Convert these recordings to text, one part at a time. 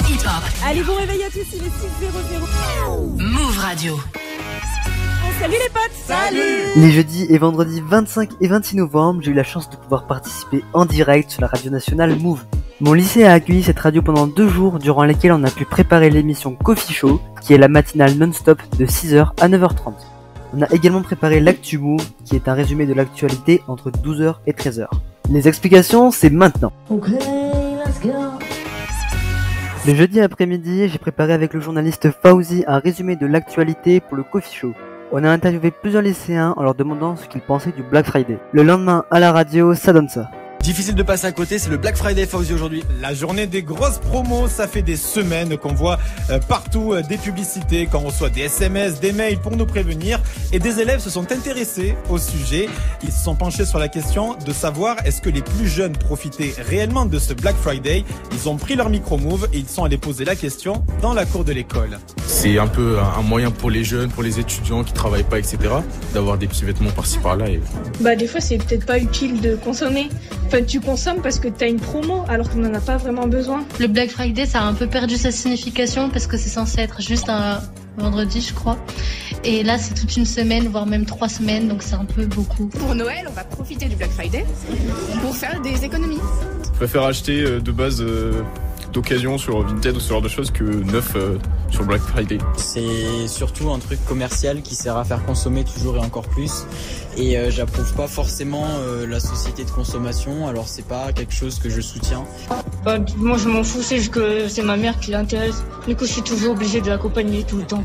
Hip-hop. Allez, bon réveil à tous, il est 6h00. Move Radio. Salut les potes. Salut. Les jeudis et vendredis 25 et 26 novembre, j'ai eu la chance de pouvoir participer en direct sur la radio nationale Move. Mon lycée a accueilli cette radio pendant 2 jours durant lesquels on a pu préparer l'émission Coffee Show, qui est la matinale non-stop de 6h à 9h30. On a également préparé l'Actu Move, qui est un résumé de l'actualité entre 12h et 13h. Les explications, c'est maintenant. Ok, let's go. Le jeudi après-midi, j'ai préparé avec le journaliste Fauzi un résumé de l'actualité pour le Coffee Show. On a interviewé plusieurs lycéens en leur demandant ce qu'ils pensaient du Black Friday. Le lendemain, à la radio, ça donne ça. Difficile de passer à côté, c'est le Black Friday Fauzi aujourd'hui. La journée des grosses promos, ça fait des semaines qu'on voit partout des publicités, qu'on reçoit des SMS, des mails pour nous prévenir. Et des élèves se sont intéressés au sujet. Ils se sont penchés sur la question de savoir est-ce que les plus jeunes profitaient réellement de ce Black Friday. Ils ont pris leur micro-move et ils sont allés poser la question dans la cour de l'école. C'est un peu un moyen pour les jeunes, pour les étudiants qui travaillent pas, etc. d'avoir des petits vêtements par-ci par-là. Et... des fois c'est peut-être pas utile de consommer. Enfin, tu consommes parce que t'as une promo alors qu'on n'en a pas vraiment besoin. Le Black Friday, ça a un peu perdu sa signification parce que c'est censé être juste un vendredi, je crois. Et là, c'est toute une semaine, voire même 3 semaines, donc c'est un peu beaucoup. Pour Noël, on va profiter du Black Friday pour faire des économies. Je préfère acheter de base d'occasion sur Vinted ou ce genre de choses que neuf sur Black Friday. C'est surtout un truc commercial qui sert à faire consommer toujours et encore plus. Et j'approuve pas forcément la société de consommation, alors c'est pas quelque chose que je soutiens. Moi je m'en fous, c'est juste que c'est ma mère qui l'intéresse. Du coup je suis toujours obligée de l'accompagner tout le temps.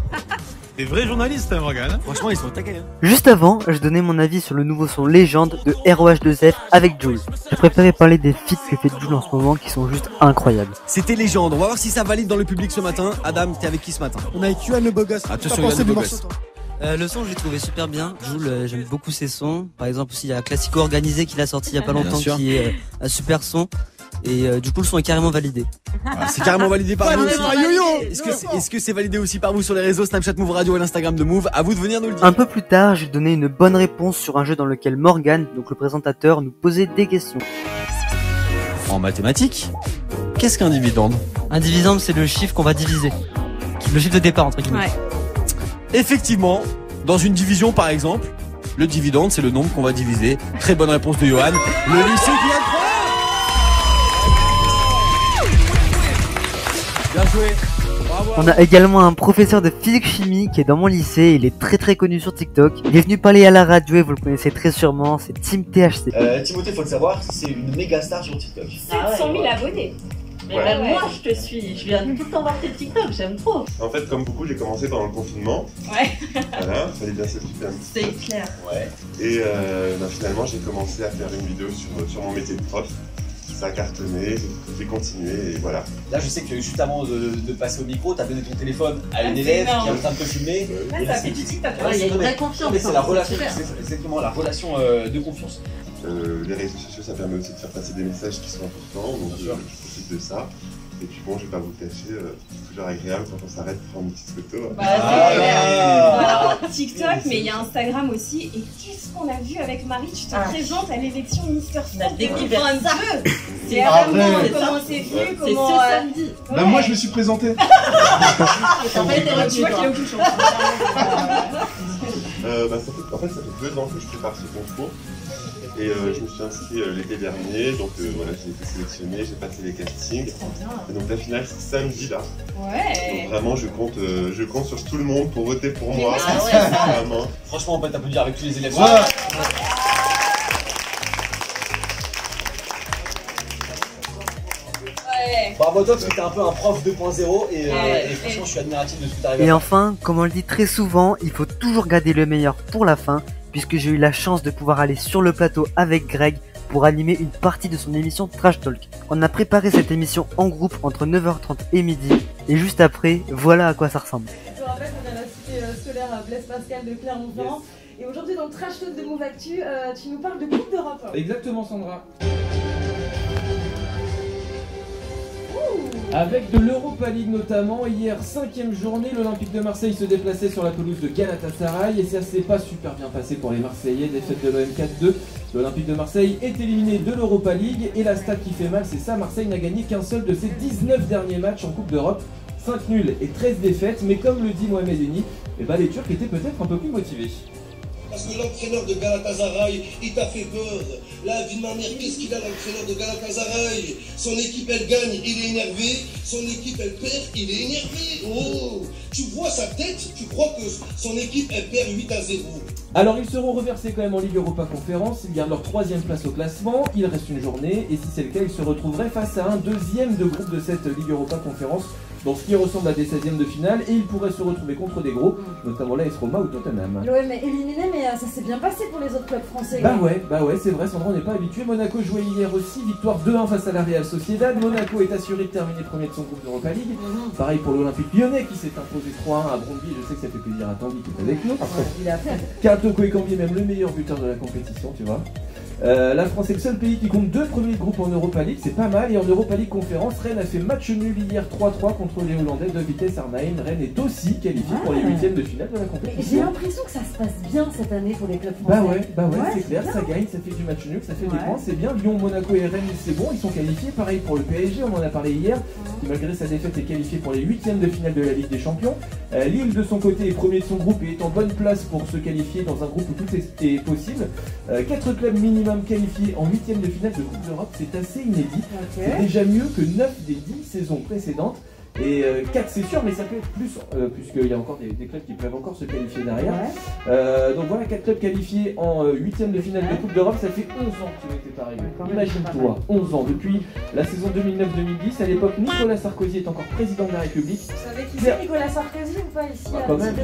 Des vrais journalistes, Morgane. Franchement, ils sont taqués. Juste avant, je donnais mon avis sur le nouveau son Légende de ROH2F avec Jules. J'ai préféré parler des feats que fait Jules en ce moment qui sont juste incroyables. C'était Légende. On va voir si ça valide dans le public ce matin. Adam, t'es avec qui ce matin? On a avec Yoann le beau gosse. Attention, Yoann le beau gosse. Le son, je l'ai trouvé super bien. Jules, j'aime beaucoup ses sons. Par exemple, aussi, il y a Classico Organisé qui l'a sorti il y a pas longtemps, qui est un super son. Et du coup, le son est carrément validé. C'est carrément validé par vous aussi. Est-ce que c'est validé aussi par vous sur les réseaux Snapchat Move Radio et l'Instagram de Move? À vous de venir nous le dire. Un peu plus tard, j'ai donné une bonne réponse sur un jeu dans lequel Morgane, donc le présentateur, nous posait des questions. En mathématiques, qu'est-ce qu'un dividende? Un dividende, c'est le chiffre qu'on va diviser. Le chiffre de départ, entre guillemets. Ouais. Effectivement, dans une division par exemple, le dividende c'est le nombre qu'on va diviser. Très bonne réponse de Johan. Le lycée qui a 3. Bien joué. Bravo. On a également un professeur de physique-chimie qui est dans mon lycée, il est très connu sur TikTok. Il est venu parler à la radio et vous le connaissez très sûrement, c'est Team THC. Timothée, faut le savoir, c'est une méga star sur TikTok. 700 000 abonnés. Mais même moi je te suis, je viens tout le temps voir tes TikTok, j'aime trop. En fait, comme beaucoup, j'ai commencé pendant le confinement. Ouais. Voilà, fallait bien s'occuper un petit peu. C'est clair. Ouais. Et finalement, j'ai commencé à faire une vidéo sur mon métier de prof. Ça a cartonné, j'ai continué et voilà. Là, je sais que juste avant de passer au micro, t'as donné ton téléphone à une élève qui est en train de te filmer. Ouais, ça fait du TikTok. Il y a une vraie confiance. C'est la relation, c'est exactement la relation de confiance. Les réseaux sociaux, ça permet aussi de faire passer des messages qui sont importants, donc je profite de ça. Et puis bon, je vais pas vous le cacher, c'est toujours agréable quand on s'arrête pour prendre une petite photo. Voilà, TikTok, mais il y a Instagram aussi. Et qu'est-ce qu'on a vu avec Marie? Tu te présentes à l'élection Mister France. On a découvert ça. C'est comment c'est vu, comment... C'est ce samedi. Bah moi, je me suis présenté. En fait, tu vois qu'il est au couchon. En fait, ça fait 2 ans que je prépare ce concours. Et je me suis inscrit l'été dernier, donc voilà, j'ai été sélectionné, j'ai passé les castings. Et donc la finale c'est samedi là. Ouais. Donc vraiment je compte sur tout le monde pour voter pour moi. Vraiment. Franchement on peut t'applaudir avec tous les élèves. Ouais. Bravo toi parce que t'es un peu un prof 2.0 et franchement je suis admiratif de ce que t'arrives à faire. Et enfin, comme on le dit très souvent, il faut toujours garder le meilleur pour la fin, puisque j'ai eu la chance de pouvoir aller sur le plateau avec Greg pour animer une partie de son émission Trash Talk. On a préparé cette émission en groupe entre 9h30 et midi, et juste après, voilà à quoi ça ressemble. Je te rappelle qu'on est à la cité scolaire Blaise Pascal de Clermont-Ferrand. Et aujourd'hui dans le Trash Talk de Move Actu, tu nous parles de Coupe d'Europe. Exactement Sandra. Avec de l'Europa League notamment, hier 5ème journée, l'Olympique de Marseille se déplaçait sur la pelouse de Galatasaray et ça s'est pas super bien passé pour les Marseillais, défaite de l'OM 4-2 L'Olympique de Marseille est éliminé de l'Europa League et la stat qui fait mal, c'est ça, Marseille n'a gagné qu'un seul de ses 19 derniers matchs en Coupe d'Europe. 5 nuls et 13 défaites, mais comme le dit Mohamed Eni, les Turcs étaient peut-être un peu plus motivés. Parce que l'entraîneur de Galatasaray, il t'a fait peur. La vie de ma mère, qu'est-ce qu'il a l'entraîneur de Galatasaray? Son équipe, elle gagne, il est énervé. Son équipe, elle perd, il est énervé. Oh, tu vois sa tête, tu crois que son équipe, elle perd 8-0. Alors ils seront reversés quand même en Ligue Europa Conférence, ils gardent leur 3e place au classement, il reste une journée, et si c'est le cas, ils se retrouveraient face à un 2e de groupe de cette Ligue Europa Conférence, dans ce qui ressemble à des 16e de finale, et ils pourraient se retrouver contre des gros, notamment l'AS Roma ou Tottenham. L'OM est éliminé, mais ça s'est bien passé pour les autres clubs français. Bah ouais, c'est vrai, Sandra, on n'est pas habitué. Monaco jouait hier aussi, victoire 2-1 face à la Real Sociedad. Monaco est assuré de terminer premier de son groupe d'Europa League. Pareil pour l'Olympique Lyonnais qui s'est imposé 3-1 à Brøndby. Je sais que ça fait plaisir à Tanguy qui est avec nous. Il a fait. Toko Ekambi est même le meilleur buteur de la compétition, tu vois. La France est le seul pays qui compte 2 premiers groupes en Europa League, c'est pas mal. Et en Europa League Conférence, Rennes a fait match nul hier 3-3 contre les Hollandais de Vitesse Arnhem. Rennes est aussi qualifié pour les 8e de finale de la compétition. J'ai l'impression que ça se passe bien cette année pour les clubs français. Bah ouais, c'est clair, ça gagne, ça fait du match nul, ça fait des points, c'est bien. Lyon, Monaco et Rennes, c'est bon, ils sont qualifiés. Pareil pour le PSG, on en a parlé hier, qui malgré sa défaite est qualifié pour les 8e de finale de la Ligue des Champions. Lille de son côté est premier de son groupe et est en bonne place pour se qualifier dans un groupe où tout est possible. 4 clubs minimum qualifiés en 8e de finale de Coupe d'Europe, c'est assez inédit. C'est déjà mieux que 9 des 10 saisons précédentes. Et 4 c'est sûr, mais ça peut être plus, puisqu'il y a encore des clubs qui peuvent encore se qualifier derrière. Donc voilà, 4 clubs qualifiés en 8e de finale de Coupe d'Europe, ça fait 11 ans que n'était pas arrivé. Imagine-toi, 11 ans, depuis la saison 2009-2010, à l'époque Nicolas Sarkozy est encore président de la République. Vous savez qui c'est Nicolas Sarkozy ou pas ici quand même.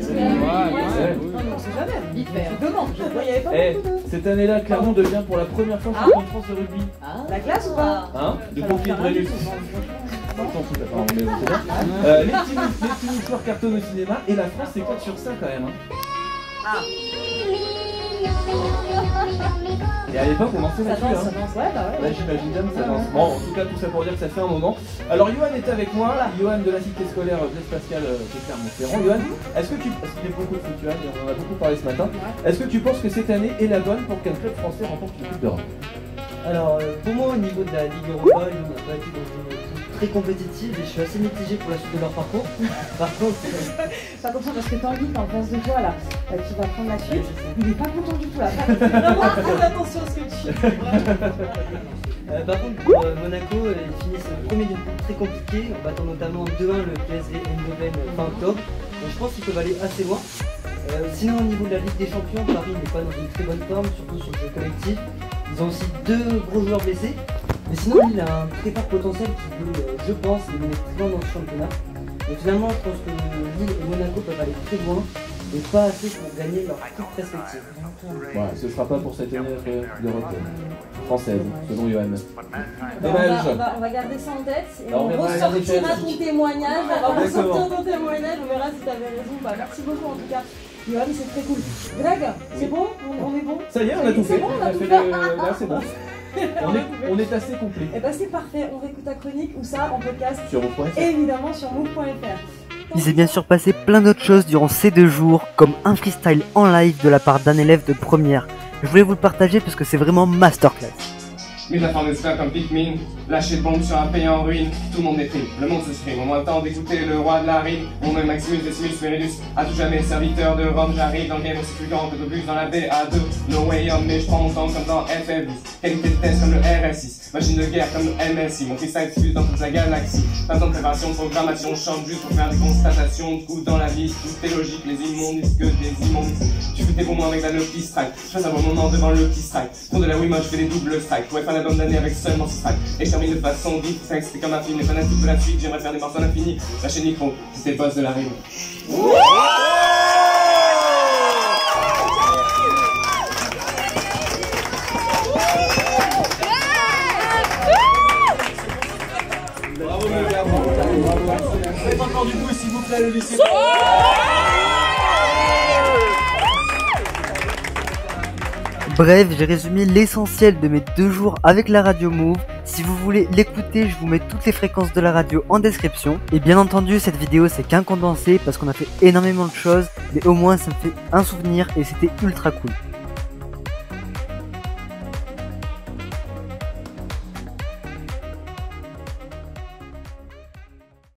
On sait jamais, vite fait. Je demande, il y avait pas beaucoup de... Cette année-là, Clermont devient pour la première fois champion de France de rugby. La classe ou pas? De pompier de Brennus. Les petits histoires cartonnent au cinéma et la France s'éclate sur ça quand même. Et à l'époque on dansait là-dessus. J'imagine bien que ça danse. Bon, en tout cas tout ça pour dire que ça fait un moment. Alors Johan est avec moi, Johan de la cité scolaire Blaise Pascal de Clermont-Ferrand. Johan, est-ce que tu, parce qu'il y a beaucoup de foot, on en a beaucoup parlé ce matin, est-ce que tu penses que cette année est la bonne pour qu'un club français remporte une Coupe d'Europe? Alors pour moi au niveau de la Ligue Europa, on n'a pas été dans une très compétitive et je suis assez mitigé pour la suite de leur parcours. Par contre, pas content parce que Tanguy qui est en face de toi là, qui va prendre la suite, il est pas content du tout là. Vraiment très attention à ce que tu fais. Par contre pour Monaco, ils finissent premier d'une poule très compliquée en battant notamment 2-1 le PSV Eindhoven fin octobre. Donc je pense qu'ils peuvent aller assez loin. Sinon au niveau de la Ligue des Champions, Paris n'est pas dans une très bonne forme, surtout sur le jeu collectif. Ils ont aussi 2 gros joueurs blessés. Mais sinon, il a un très fort potentiel qui peut, je pense, les mener très loin dans ce championnat. Donc finalement, je pense que Lille et Monaco peuvent aller très loin, mais pas assez pour gagner leur équipe respective. Ouais, ce ne sera pas pour cette année d'Europe française, selon Johan. Dommage. On va garder ça en tête et on ressortira ton témoignage. On va ressortir ton témoignage, on verra si tu avais raison. Merci beaucoup en tout cas. Johan, c'est très cool. Greg, c'est bon? On est bon? Ça y est, on a tout fait. C'est bon, on a tout fait. Là, c'est bon. On est assez complet. Et bah c'est parfait, on réécoute ta chronique ou ça en podcast sur move.fr. Évidemment sur move.fr. Il s'est bien sûr passé plein d'autres choses durant ces 2 jours, comme un freestyle en live de la part d'un élève de première. Je voulais vous le partager parce que c'est vraiment masterclass. Mais la fin d'esclave comme Pikmin, lâcher de bombes sur un pays en ruine, tout le monde déprime, le monde se stream, au moins le temps d'écouter le roi de la rime, mon nom est Maximus Decimus Meridus, à tout jamais serviteur de Rome, j'arrive dans le game aussi plus grand que de bus dans la BA2, no way on, mais je prends mon temps comme dans FF10, qualité de test comme le RS6, machine de guerre comme le MSI, mon freestyle fuse dans toute la galaxie, pas temps de préparation, de programmation, je chante juste pour faire des constatations, du coup dans la vie, tout est logique, les immondices que des immondices, tu fais tes bons mots avec la Lucky Strike, je passe un bon moment devant le Lucky Strike, pour de la Wiimote, je fais des doubles strikes, pour faire l'album d'année avec seulement 6 tracks, et je termine de façon vite, c'est comme un film, les fanatiques de la suite, j'aimerais faire des morceaux à l'infini, lâcher le micro, c'était le boss de la rime. Bravo le gars, bravo. Faites encore du bruit s'il vous plaît, le lycée. Bref, j'ai résumé l'essentiel de mes 2 jours avec la radio Move. Si vous voulez l'écouter, je vous mets toutes les fréquences de la radio en description. Et bien entendu, cette vidéo c'est qu'un condensé parce qu'on a fait énormément de choses, mais au moins ça me fait un souvenir et c'était ultra cool.